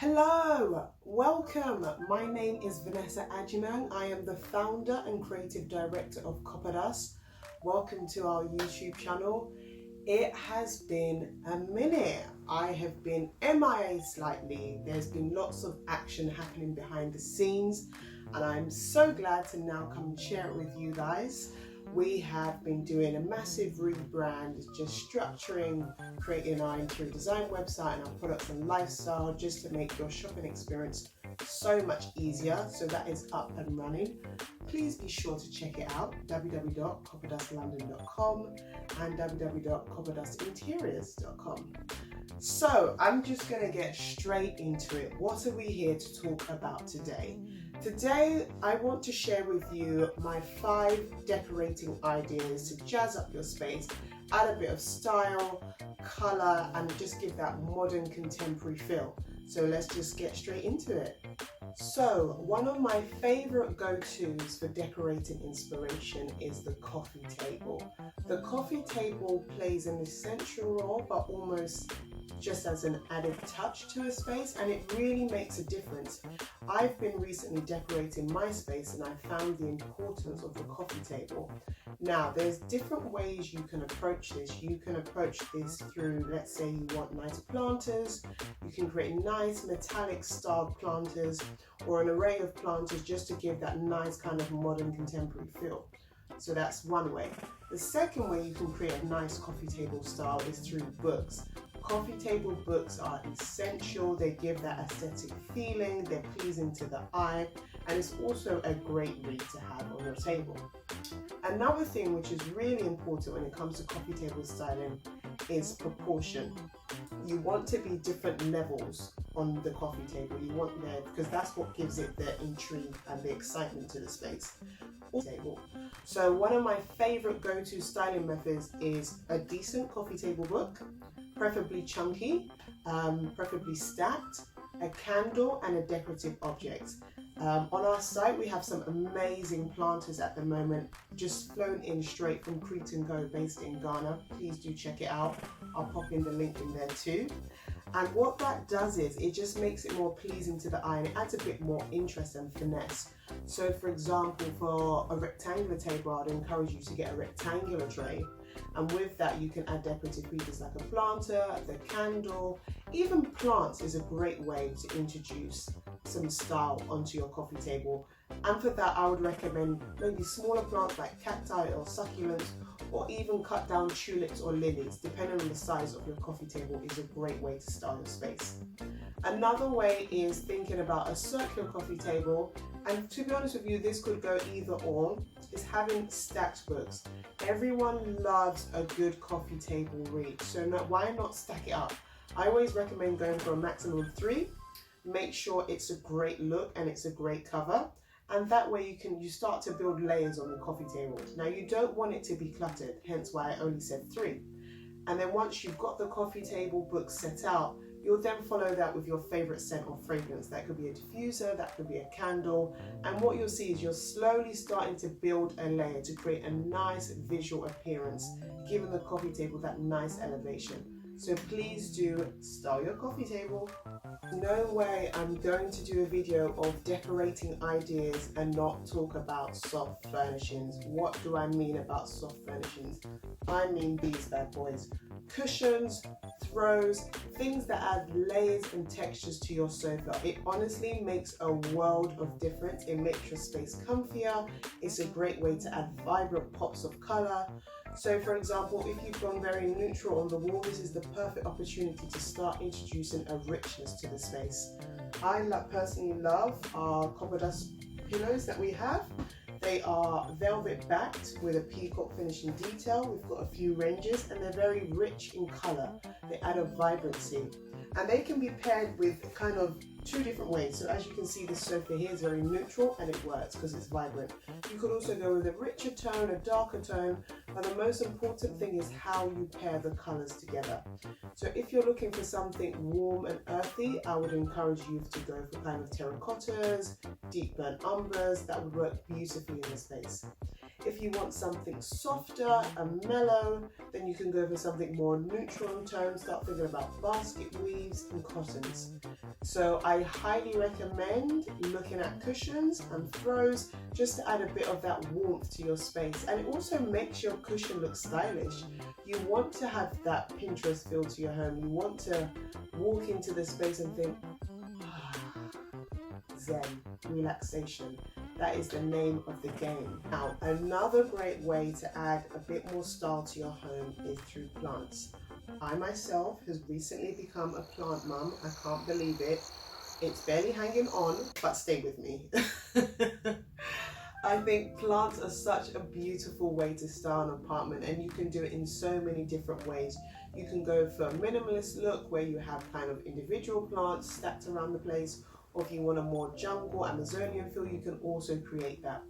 Hello, welcome. My name is Vanessa Ajiman. I am the founder and creative director of Copperdas. Welcome to our YouTube channel. It has been a minute. I have been MIA slightly. There's been lots of action happening behind the scenes, and I'm so glad to now come and share it with you guys. We have been doing a massive rebrand, just structuring, creating our interior design website and our products and lifestyle just to make your shopping experience so much easier. So that is up and running. Please be sure to check it out, www.copperdaslondon.com and www.copperdasinteriors.com. So I'm just going to get straight into it. What are we here to talk about today? Today, I want to share with you my 5 decorating ideas to jazz up your space, add a bit of style, color, and just give that modern contemporary feel. So let's just get straight into it. So one of my favorite go-tos for decorating inspiration is the coffee table. The coffee table plays an essential role, but almost just as an added touch to a space, and it really makes a difference. I've been recently decorating my space and I found the importance of the coffee table. Now, there's different ways you can approach this. You can approach this through, let's say you want nice planters. You can create nice metallic style planters or an array of planters just to give that nice kind of modern contemporary feel. So that's one way. The second way you can create a nice coffee table style is through books. Coffee table books are essential. They give that aesthetic feeling, they're pleasing to the eye, and it's also a great read to have on your table. Another thing which is really important when it comes to coffee table styling is proportion. You want to be different levels on the coffee table. You want there because that's what gives it the intrigue and the excitement to the space. Table. So one of my favorite go-to styling methods is a decent coffee table book, preferably chunky, preferably stacked, a candle, and a decorative object. On our site we have some amazing planters at the moment, just flown in straight from Crete and Go, based in Ghana. Please do check it out. I'll pop in the link in there too. And what that does is it just makes it more pleasing to the eye, and it adds a bit more interest and finesse. So for example, for a rectangular table, I'd encourage you to get a rectangular tray. And with that, you can add decorative features like a planter, the candle. Even plants is a great way to introduce some style onto your coffee table. And for that, I would recommend maybe smaller plants like cacti or succulents, or even cut down tulips or lilies, depending on the size of your coffee table, is a great way to style your space. Another way is thinking about a circular coffee table, and to be honest with you, this could go either or, is having stacked books. Everyone loves a good coffee table read, so why not stack it up? I always recommend going for a maximum of 3. Make sure it's a great look and it's a great cover, and that way you start to build layers on the coffee table. Now you don't want it to be cluttered, hence why I only said 3. And then once you've got the coffee table book set out, you'll then follow that with your favorite scent or fragrance. That could be a diffuser, that could be a candle, and what you'll see is you're slowly starting to build a layer to create a nice visual appearance, giving the coffee table that nice elevation. So please do style your coffee table. No way I'm going to do a video of decorating ideas and not talk about soft furnishings. What do I mean about soft furnishings? I mean these bad boys. Cushions, throws, things that add layers and textures to your sofa. It honestly makes a world of difference. It makes your space comfier. It's a great way to add vibrant pops of color. So for example, if you've gone very neutral on the wall, this is the perfect opportunity to start introducing a richness to the space. I personally love our Copperdas pillows that we have. They are velvet backed with a peacock finishing detail. We've got a few ranges and they're very rich in color. They add a vibrancy, and they can be paired with kind of 2 different ways. So as you can see, this sofa here is very neutral and it works because it's vibrant. You could also go with a richer tone, a darker tone, but the most important thing is how you pair the colors together. So if you're looking for something warm and earthy, I would encourage you to go for kind of terracottas, deep burnt umbers. That would work beautifully in the space. If you want something softer and mellow, then you can go for something more neutral in tone. Start thinking about basket weaves and cottons. So I highly recommend looking at cushions and throws just to add a bit of that warmth to your space. And it also makes your cushion look stylish. You want to have that Pinterest feel to your home. You want to walk into the space and think, Zen, relaxation. That is the name of the game. Now, another great way to add a bit more style to your home is through plants. I myself has recently become a plant mum. I can't believe it. It's barely hanging on, but stay with me. I think plants are such a beautiful way to style an apartment, and you can do it in so many different ways. You can go for a minimalist look where you have kind of individual plants stacked around the place, or if you want a more jungle Amazonian feel, you can also create that.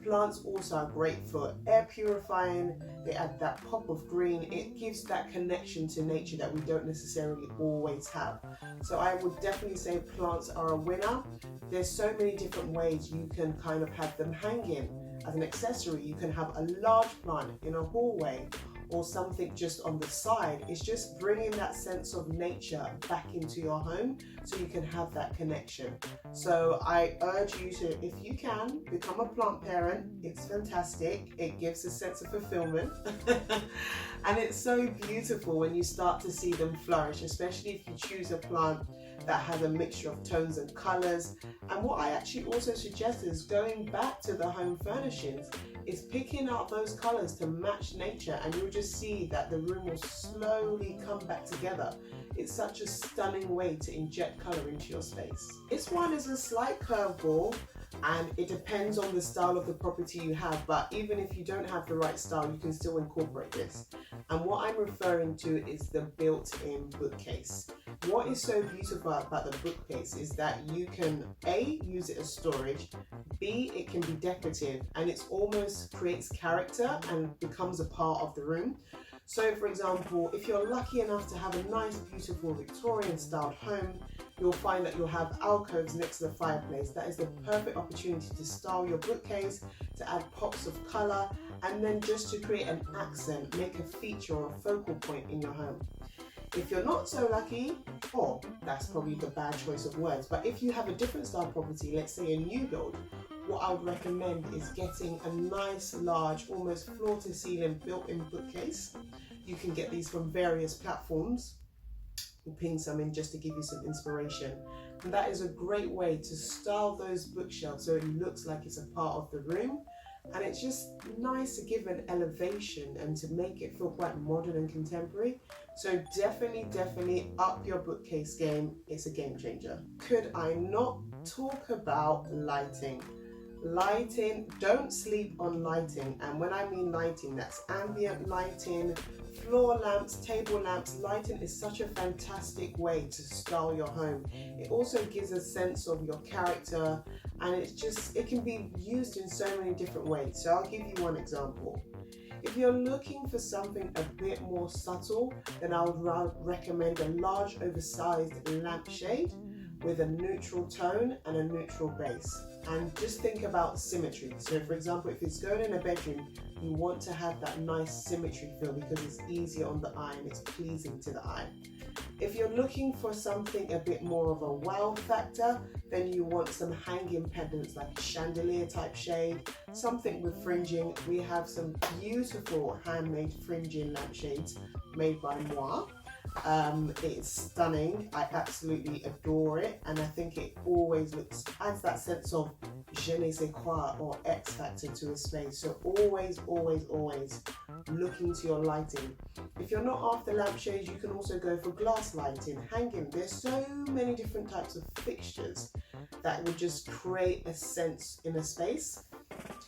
Plants also are great for air purifying. They add that pop of green. It gives that connection to nature that we don't necessarily always have. So I would definitely say plants are a winner. There's so many different ways you can kind of have them hanging as an accessory. You can have a large plant in a hallway or something just on the side. It's just bringing that sense of nature back into your home so you can have that connection. So I urge you to, if you can, become a plant parent. It's fantastic. It gives a sense of fulfillment. And it's so beautiful when you start to see them flourish, especially if you choose a plant that has a mixture of tones and colors. And what I actually also suggest is going back to the home furnishings is picking out those colors to match nature, and you'll just see that the room will slowly come back together. It's such a stunning way to inject color into your space. This one is a slight curveball, and it depends on the style of the property you have, but even if you don't have the right style, you can still incorporate this. And what I'm referring to is the built-in bookcase. What is so beautiful about the bookcase is that you can A, use it as storage, B, it can be decorative, and it almost creates character and becomes a part of the room. So for example, if you're lucky enough to have a nice, beautiful Victorian styled home, you'll find that you'll have alcoves next to the fireplace. That is the perfect opportunity to style your bookcase, to add pops of color, and then just to create an accent, make a feature or a focal point in your home. If you're not so lucky, or that's probably the bad choice of words, but if you have a different style property, let's say a new build, what I would recommend is getting a nice, large, almost floor to ceiling built-in bookcase. You can get these from various platforms. We'll pin some in just to give you some inspiration. And that is a great way to style those bookshelves so it looks like it's a part of the room. And it's just nice to give an elevation and to make it feel quite modern and contemporary. So definitely up your bookcase game. It's a game changer. Could I not talk about lighting? Lighting, don't sleep on lighting. And when I mean lighting, that's ambient lighting, floor lamps, table lamps. Lighting is such a fantastic way to style your home. It also gives a sense of your character, and it can be used in so many different ways. So I'll give you one example. If you're looking for something a bit more subtle, then I would recommend a large oversized lampshade with a neutral tone and a neutral base. And just think about symmetry. So for example, if it's going in a bedroom, you want to have that nice symmetry feel because it's easier on the eye and it's pleasing to the eye. If you're looking for something a bit more of a wow factor, then you want some hanging pendants like a chandelier type shade, something with fringing. We have some beautiful handmade fringing lampshades made by Moi. It's stunning. I absolutely adore it, and I think it always adds that sense of je ne sais quoi or X factor to a space. So always look into your lighting. If you're not after lampshades, you can also go for glass lighting, hanging. There's so many different types of fixtures that will just create a sense in a space.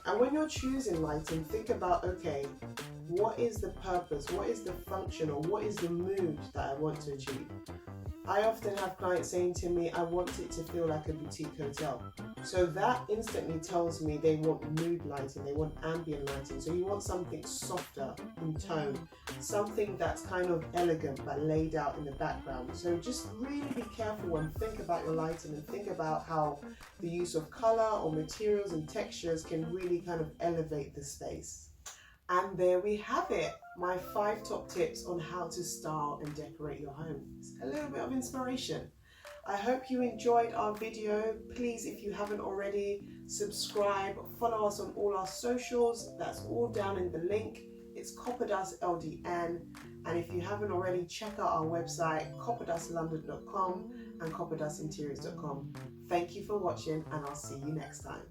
And when you're choosing lighting, think about, okay, what is the purpose, what is the function, or what is the mood that I want to achieve? I often have clients saying to me, I want it to feel like a boutique hotel. So that instantly tells me they want mood lighting, they want ambient lighting. So you want something softer in tone, something that's kind of elegant but laid out in the background. So just really be careful and think about your lighting and think about how the use of color or materials and textures can really kind of elevate the space. And there we have it, my 5 top tips on how to style and decorate your home. It's a little bit of inspiration. I hope you enjoyed our video. Please, if you haven't already, subscribe, follow us on all our socials. That's all down in the link. It's Copperdust LDN. And if you haven't already, check out our website, copperdustlondon.com and copperdustinteriors.com. Thank you for watching, and I'll see you next time.